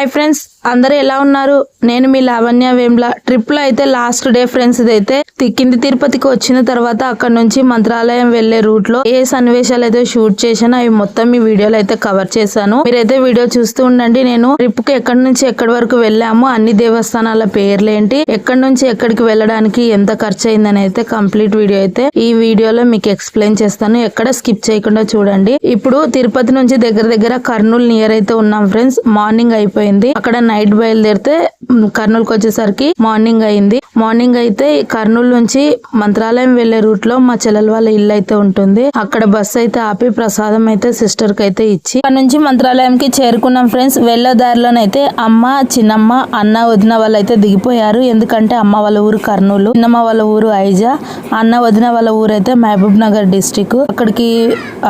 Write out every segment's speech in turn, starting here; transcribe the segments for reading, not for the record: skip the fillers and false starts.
Hi friends, అందరూ ఎలా ఉన్నారు? నేను మీ లావణ్య వేమ్ల. ట్రిప్ లో అయితే లాస్ట్ డే ఫ్రెండ్స్, ఇదైతే కింది తిరుపతికి వచ్చిన తర్వాత అక్కడ నుంచి మంత్రాలయం వెళ్లే రూట్ లో ఏ సన్నివేశాలు అయితే షూట్ చేశానో అవి మొత్తం ఈ వీడియోలో అయితే కవర్ చేశాను. మీరైతే వీడియో చూస్తూ ఉండండి. నేను ట్రిప్ కి ఎక్కడి నుంచి ఎక్కడి వరకు వెళ్ళాము, అన్ని దేవస్థానాల పేర్లేంటి, ఎక్కడి నుంచి ఎక్కడికి వెళ్ళడానికి ఎంత ఖర్చు అయిందని అయితే కంప్లీట్ వీడియో అయితే ఈ వీడియోలో మీకు ఎక్స్ప్లెయిన్ చేస్తాను. ఎక్కడ స్కిప్ చేయకుండా చూడండి. ఇప్పుడు తిరుపతి నుంచి దగ్గర కర్నూలు నియర్ అయితే ఉన్నాం ఫ్రెండ్స్. మార్నింగ్ అయిపోయింది. అక్కడ నైట్ బయలుదేరితే కర్నూలుకి వచ్చేసరికి మార్నింగ్ అయింది. మార్నింగ్ అయితే కర్నూలు నుంచి మంత్రాలయం వెళ్లే రూట్ లో మా చెల్లెల వాళ్ళ ఇల్లు అయితే ఉంటుంది. అక్కడ బస్ అయితే ఆపి ప్రసాదం అయితే సిస్టర్ కి అయితే ఇచ్చి అక్కడ నుంచి మంత్రాలయంకి చేరుకున్నాం ఫ్రెండ్స్. వెళ్ళే దారిలోనైతే అమ్మ, చిన్నమ్మ, అన్న, వదిన వాళ్ళు అయితే దిగిపోయారు. ఎందుకంటే అమ్మ వాళ్ళ ఊరు కర్నూలు, చిన్నమ్మ వాళ్ళ ఊరు ఐజా, అన్న వదిన వాళ్ళ ఊరు అయితే మహబూబ్ నగర్ డిస్టిక్. అక్కడికి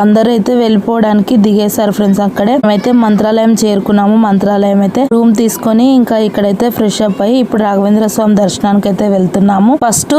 అందరూ అయితే వెళ్ళిపోవడానికి దిగేశారు ఫ్రెండ్స్. అక్కడే మేమైతే మంత్రాలయం చేరుకున్నాము. మంత్రాలయం అయితే రూమ్ తీసుకొని ఇంకా ఇక్కడైతే ఫ్రెష్ అప్ అయ్యి ఇప్పుడు రాఘవేంద్ర స్వామి దర్శనానికి అయితే వెళ్తున్నాము. ఫస్ట్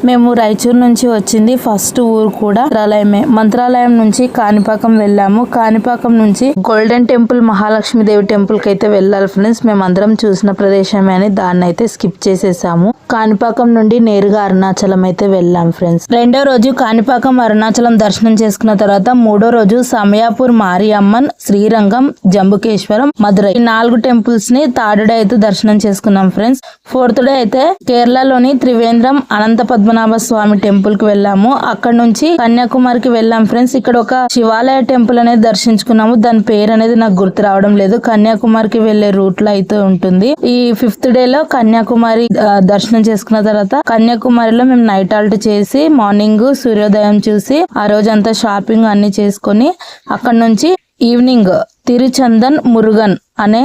మేము రాయచూరు నుంచి వచ్చింది ఫస్ట్ ఊరు కూడా మంత్రాలయమే. మంత్రాలయం నుంచి కాణిపాకం వెళ్ళాము. కాణిపాకం నుంచి గోల్డెన్ టెంపుల్, మహాలక్ష్మి దేవి టెంపుల్ కి అయితే వెళ్ళాలి ఫ్రెండ్స్. మేము అందరం చూసిన ప్రదేశమే అని దాన్ని అయితే స్కిప్ చేసేసాము. కాణిపాకం నుండి నేరుగా అరుణాచలం అయితే వెళ్ళాం ఫ్రెండ్స్. రెండో రోజు కాణిపాకం, అరుణాచలం దర్శనం చేసుకున్న తర్వాత మూడో రోజు సమయాపూర్, మారియమ్మన్, శ్రీరంగం, జంబుకేశ్వరం, మధురై ఈ 4 టెంపుల్స్ ని థర్డ్ డే అయితే దర్శనం చేసుకున్నాం ఫ్రెండ్స్. ఫోర్త్ డే అయితే కేరళలోని త్రివేంద్రం అనంత పద్మనాభ స్వామి టెంపుల్ కి వెళ్ళాము. అక్కడ నుంచి కన్యాకుమారికి వెళ్ళాం ఫ్రెండ్స్. ఇక్కడ ఒక శివాలయ టెంపుల్ అనేది దర్శించుకున్నాము. దాని పేరు అనేది నాకు గుర్తు రావడం లేదు. కన్యాకుమారికి వెళ్లే రూట్ లో అయితే ఉంటుంది. ఈ 5th డే లో కన్యాకుమారి దర్శనం చేసుకున్న తర్వాత కన్యాకుమారిలో మేము నైట్ హాల్ట్ చేసి మార్నింగ్ సూర్యోదయం చూసి ఆ రోజంతా షాపింగ్ అన్ని చేసుకొని అక్కడ నుంచి ఈవినింగ్ తిరుచందన్ మురుగన్ అనే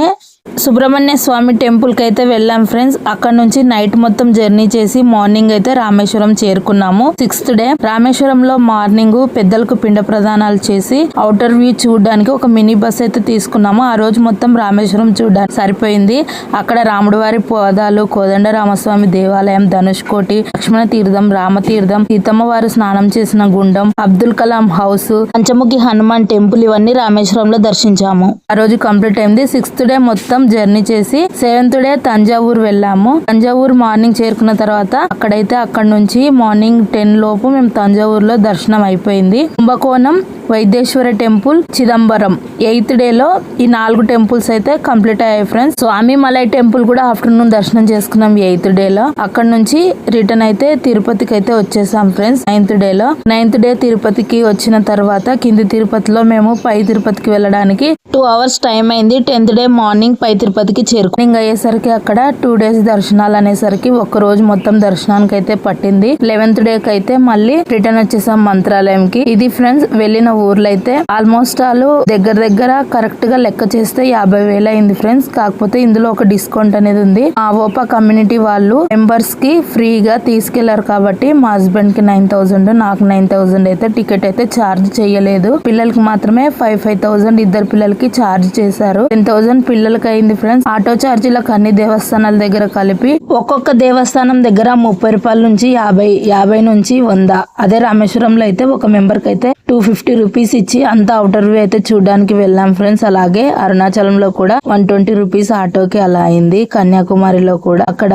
సుబ్రహ్మణ్య స్వామి టెంపుల్ కి అయితే వెళ్ళాం ఫ్రెండ్స్. అక్కడ నుంచి నైట్ మొత్తం జర్నీ చేసి మార్నింగ్ అయితే రామేశ్వరం చేరుకున్నాము. 6th డే రామేశ్వరంలో మార్నింగ్ పెద్దలకు పిండ ప్రదానాలు చేసి అవుటర్ వ్యూ చూడడానికి ఒక మినీ బస్ అయితే తీసుకున్నాము. ఆ రోజు మొత్తం రామేశ్వరం చూడడానికి సరిపోయింది. అక్కడ రాముడి వారి పోదాలు, కోదండ రామస్వామి దేవాలయం, ధనుష్కోటి, లక్ష్మణ తీర్థం, రామతీర్థం, సీతమ్మ వారు స్నానం చేసిన గుండం, అబ్దుల్ కలాం హౌస్, పంచముఖి హనుమాన్ టెంపుల్ ఇవన్నీ రామేశ్వరంలో దర్శించాము. ఆ రోజు కంప్లీట్ అయింది. 6th డే మొత్తం జర్నీ చేసి 7th డే తంజావూరు వెళ్ళాము. తంజావూరు మార్నింగ్ చేరుకున్న తర్వాత అక్కడ నుంచి మార్నింగ్ 10 లోపు మేము తంజావూరులో దర్శనం అయిపోయింది. కుంభకోణం, వైద్యేశ్వర టెంపుల్, చిదంబరం 8th డే లో ఈ 4 టెంపుల్స్ అయితే కంప్లీట్ అయ్యాయి ఫ్రెండ్స్. స్వామి మలై టెంపుల్ కూడా ఆఫ్టర్నూన్ దర్శనం చేసుకున్నాం 8th డే లో. అక్కడ నుంచి రిటర్న్ అయితే తిరుపతికి అయితే వచ్చేసాం ఫ్రెండ్స్ 9th డే లో. 9th డే తిరుపతికి వచ్చిన తర్వాత కింది తిరుపతిలో మేము పై తిరుపతికి వెళ్ళడానికి 2 hours టైం అయింది. 10th డే మార్నింగ్ పై తిరుపతికి చేరుకుని అయ్యేసరికి అక్కడ 2 days దర్శనాలు అనేసరికి ఒక రోజు మొత్తం దర్శనానికి అయితే పట్టింది. 11th డే కి అయితే మళ్ళీ రిటర్న్ వచ్చేసాం మంత్రాలయంకి. ఇది ఫ్రెండ్స్ వెళ్ళిన ఊర్లో అయితే ఆల్మోస్ట్ ఆల్ దగ్గర కరెక్ట్ గా లెక్క చేస్తే 50,000 అయింది ఫ్రెండ్స్. కాకపోతే ఇందులో ఒక డిస్కౌంట్ అనేది ఉంది. ఆ ఓపా కమ్యూనిటీ వాళ్ళు మెంబర్స్ కి ఫ్రీగా తీసుకెళ్లారు కాబట్టి మా హస్బెండ్ కి 9,000, నాకు 9,000 అయితే టికెట్ అయితే ఛార్జ్ చేయలేదు. పిల్లలకి మాత్రమే 5,000 ఇద్దరు పిల్లలకి ఛార్జ్ చేశారు. 10,000 పిల్లలకి అయింది ఫ్రెండ్స్. ఆటో ఛార్జీలకు అన్ని దేవస్థానాల దగ్గర కలిపి ఒక్కొక్క దేవస్థానం దగ్గర 30 రూపాయల నుంచి 50 నుంచి 100. అదే రామేశ్వరంలో అయితే ఒక మెంబర్ కి అయితే 250 రూపీస్ ఇచ్చి అంత అవుటర్ వ్యూ అయితే చూడడానికి వెళ్ళాం ఫ్రెండ్స్. అలాగే అరుణాచలంలో కూడా 120 రూపీస్ ఆటోకి అలా అయింది. కన్యాకుమారిలో కూడా అక్కడ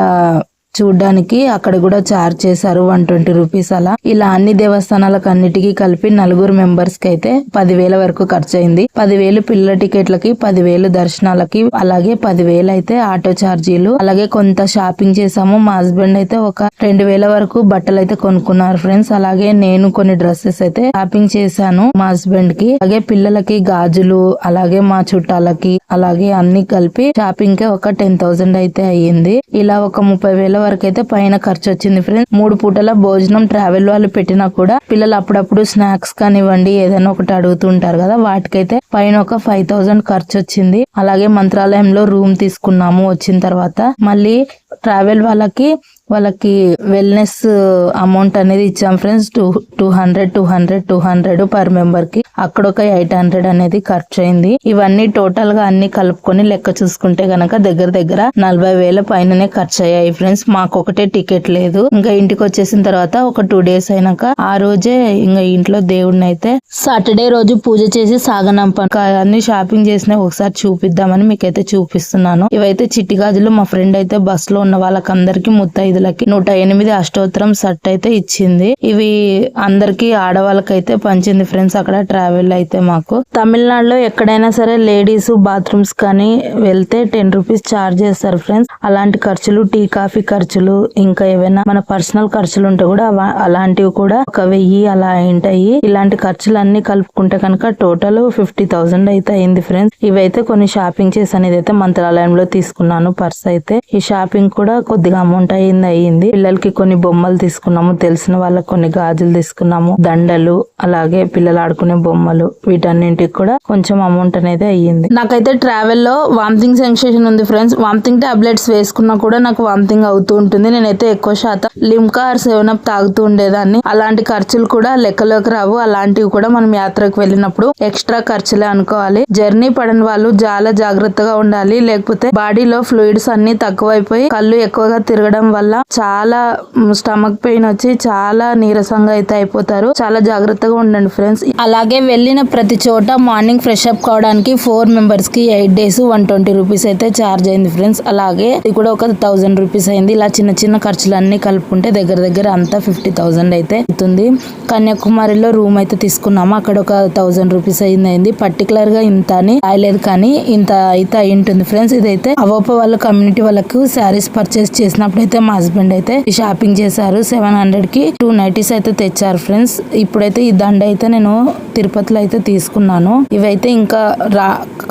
చూడ్డానికి అక్కడ కూడా చార్జ్ చేశారు 120 రూపీస్ అలా. ఇలా అన్ని దేవస్థానాలకు అన్నిటికీ కలిపి 4 మెంబర్స్ కి అయితే 10,000 వరకు ఖర్చు అయింది. 10,000 పిల్లల టికెట్లకి, 10,000 దర్శనాలకి, అలాగే 10,000 అయితే ఆటో ఛార్జీలు, అలాగే కొంత షాపింగ్ చేసాము. మా హస్బెండ్ అయితే ఒక 2,000 వరకు బట్టలు అయితే కొనుక్కున్నారు ఫ్రెండ్స్. అలాగే నేను కొన్ని డ్రెస్సెస్ అయితే షాపింగ్ చేశాను మా హస్బెండ్ కి. అలాగే పిల్లలకి గాజులు, అలాగే మా చుట్టాలకి, అలాగే అన్ని కలిపి షాపింగ్ కి ఒక 10,000 అయితే అయ్యింది. ఇలా ఒక 30,000 వరకు అయితే పైన ఖర్చు వచ్చింది ఫ్రెండ్స్. 3 పూటల భోజనం ట్రావెల్ వాళ్ళు పెట్టినా కూడా పిల్లలు అప్పుడప్పుడు స్నాక్స్ కానివ్వండి ఏదైనా ఒకటి అడుగుతుంటారు కదా, వాటికైతే పైన ఒక 5,000 ఖర్చు వచ్చింది. అలాగే మంత్రాలయంలో రూమ్ తీసుకున్నాము. వచ్చిన తర్వాత మళ్ళీ ట్రావెల్ వాళ్ళకి వాళ్ళకి వెల్నెస్ అమౌంట్ అనేది ఇచ్చాం ఫ్రెండ్స్. 200 పర్ మెంబర్ కి. అక్కడ ఒక 800 అనేది ఖర్చు అయింది. ఇవన్నీ టోటల్ గా అన్ని కలుపుకొని లెక్క చూసుకుంటే గనక దగ్గర 40,000 పైననే ఖర్చు అయ్యాయి ఫ్రెండ్స్. మాకు ఒకటే టికెట్ లేదు. ఇంకా ఇంటికి వచ్చేసిన తర్వాత ఒక 2 days అయినాక ఆ రోజే ఇంకా ఇంట్లో దేవుడిని అయితే సాటర్డే రోజు పూజ చేసి సాగనంపాను. అన్ని షాపింగ్ చేసిన ఒకసారి చూపిద్దామని మీకైతే చూపిస్తున్నాను. ఇవైతే చిట్టి గాజులు మా ఫ్రెండ్ అయితే బస్ లో ఉన్న వాళ్ళకందరికి ముత్తైదులకి 108 అష్టోత్తరం సెట్ అయితే ఇచ్చింది. ఇవి అందరికి ఆడవాళ్ళకైతే పంచింది ఫ్రెండ్స్. అక్కడ ట్రావెల్ అయితే మాకు తమిళనాడులో ఎక్కడైనా సరే లేడీస్ బాత్రూమ్స్ కానీ వెళ్తే 10 రూపీస్ చార్జ్ చేస్తారు ఫ్రెండ్స్. అలాంటి ఖర్చులు, టీ కాఫీ ఖర్చులు, ఇంకా ఏవైనా మన పర్సనల్ ఖర్చులు ఉంటే కూడా అలాంటివి కూడా 1000 అలా ఉంటాయి. ఇలాంటి ఖర్చులు అన్ని కలుపుకుంటే కనుక టోటల్ 50,000 అయితే అయింది ఫ్రెండ్స్. ఇవైతే కొన్ని షాపింగ్ చేసాను. ఇదైతే మంత్రాలయంలో తీసుకున్నాను పర్స్ అయితే. ఈ షాపింగ్ కూడా కొద్దిగా అమౌంట్ అయ్యింది. పిల్లలకి కొన్ని బొమ్మలు తీసుకున్నాము, తెలిసిన వాళ్ళకి కొన్ని గాజులు తీసుకున్నాము, దండలు, అలాగే పిల్లలు ఆడుకునే బొమ్మలు, వీటన్నింటికి కూడా కొంచెం అమౌంట్ అనేది అయ్యింది. నాకైతే ట్రావెల్ లో వామిటింగ్ సెన్సేషన్ ఉంది ఫ్రెండ్స్. వామిటింగ్ టాబ్లెట్స్ వేసుకున్నా కూడా నాకు వామిటింగ్ అవుతూ ఉంటుంది. నేనైతే ఎక్కువ శాతం లిమ్కా ఆర్ 7up తాగుతూ ఉండేదాన్ని. అలాంటి ఖర్చులు కూడా లెక్కలోకి రావు. అలాంటివి కూడా మనం యాత్రకు వెళ్ళినప్పుడు ఎక్స్ట్రా ఖర్చులే అనుకోవాలి. జర్నీ పడని వాళ్ళు చాలా జాగ్రత్తగా ఉండాలి. లేకపోతే బాడీలో ఫ్లూయిడ్స్ అన్ని తక్కువైపోయి కళ్ళు ఎక్కువగా తిరగడం వల్ల చాలా స్టమక్ పెయిన్ వచ్చి చాలా నీరసంగా అయితే అయిపోతారు. చాలా జాగ్రత్తగా ఉండండి ఫ్రెండ్స్. అలాగే వెళ్ళిన ప్రతి చోట మార్నింగ్ ఫ్రెష్ అప్ కావడానికి 4 members కి 8 days 120 రూపీస్ అయితే చార్జ్ అయింది ఫ్రెండ్స్. అలాగే ఇది కూడా ఒక 1000 రూపీస్ అయింది. ఇలా చిన్న చిన్న ఖర్చులు అన్ని కలుపుకుంటే దగ్గర అంతా 50,000 అయితే అవుతుంది. కన్యాకుమారిలో రూమ్ అయితే తీసుకున్నాము. అక్కడ ఒక 1000 రూపీస్ అయింది. పర్టికులర్ గా ఇంత అని రాయలేదు కానీ ఇంత అయితే అయి ఉంటుంది ఫ్రెండ్స్. ఇదైతే అవోప వాళ్ళ కమ్యూనిటీ వాళ్ళకు శారీస్ పర్చేస్ చేసినప్పుడు అయితే మా హస్బెండ్ అయితే షాపింగ్ చేశారు. 700 కి 2 nighties అయితే తెచ్చారు ఫ్రెండ్స్. ఇప్పుడైతే ఈ దండ అయితే నేను తిరుపతిలో అయితే తీసుకున్నాను. ఇవైతే ఇంకా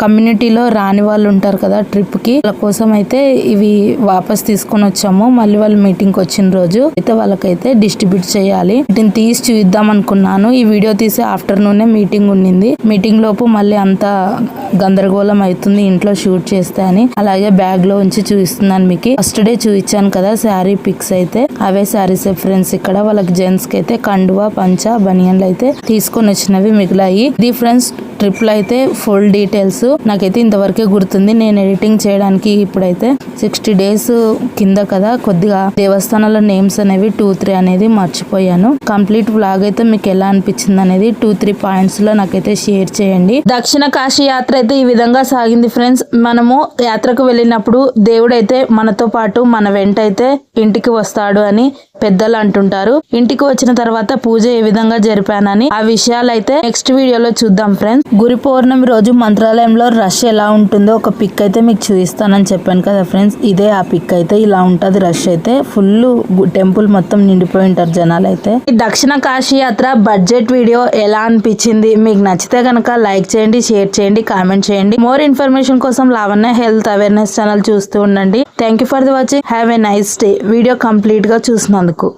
కమ్యూనిటీలో రాని వాళ్ళు ఉంటారు కదా ట్రిప్ కి, వాళ్ళ కోసం అయితే ఇవి వాపస్ తీసుకొని వచ్చాము. మళ్ళీ వాళ్ళు మీటింగ్ కి వచ్చిన రోజు అయితే వాళ్ళకైతే డిస్ట్రిబ్యూట్ చేయాలి. వీటిని తీసి చూద్దాం అనుకున్నాను. ఈ వీడియో తీసి ఆఫ్టర్నూన్ మీటింగ్ ఉండింది. మీటింగ్ లోపు మళ్ళీ అంతా గందరగోళం అవుతుంది ఇంట్లో షూట్ చేస్తే అని. అలాగే బ్యాగ్ లో ఉంచి చూపిస్తున్నాను మీకు. ఫస్ట్ డే చూపించాను కదా శారీ పిక్స్ అయితే, అవే శారీస్ ఫ్రెండ్స్. ఇక్కడ వాళ్ళకి జెంట్స్ కి అయితే కండువా, పంచ, బనియన్లు అయితే తీసుకొని వచ్చినవి మిగిలాయి. ఇది ఫ్రెండ్స్ ట్రిప్ లో అయితే ఫుల్ డీటెయిల్స్ నాకైతే ఇంతవరకే గుర్తుంది. నేను ఎడిటింగ్ చేయడానికి ఇప్పుడైతే 60 days కింద కదా, కొద్దిగా దేవస్థానాల నేమ్స్ అనేవి 2-3 అనేది మర్చిపోయాను. కంప్లీట్ వ్లాగ్ అయితే మీకు ఎలా అనిపించింది అనేది 2-3 పాయింట్స్ లో నాకైతే షేర్ చేయండి. దక్షిణ కాశీ యాత్ర అయితే ఈ విధంగా సాగింది ఫ్రెండ్స్. మనము యాత్రకు వెళ్ళినప్పుడు దేవుడు అయితే మనతో పాటు మన వెంట అయితే ఇంటికి వస్తాడు అని పెద్దలు అంటుంటారు. ఇంటికి వచ్చిన తర్వాత పూజ ఏ విధంగా జరిపానని ఆ విషయాలు అయితే నెక్స్ట్ వీడియోలో చూద్దాం ఫ్రెండ్స్. గురి పౌర్ణమి రోజు మంత్రాలయంలో రష్ ఎలా ఉంటుందో ఒక పిక్ అయితే మీకు చూపిస్తానని చెప్పాను కదా ఫ్రెండ్స్. ఇదే ఆ పిక్ అయితే. ఇలా ఉంటది రష్ అయితే. ఫుల్ టెంపుల్ మొత్తం నిండిపోయి ఉంటారు జనాలు అయితే. ఈ దక్షిణ కాశీ యాత్ర బడ్జెట్ వీడియో ఎలా అనిపించింది? మీకు నచ్చితే కనుక లైక్ చేయండి, షేర్ చేయండి, కామెంట్ చేయండి. మోర్ ఇన్ఫర్మేషన్ కోసం లావణ్య హెల్త్ అవేర్నెస్ ఛానల్ చూస్తూ ఉండండి. Thank you for the watching. Have a nice day. Video complete గా చూసినందుకు.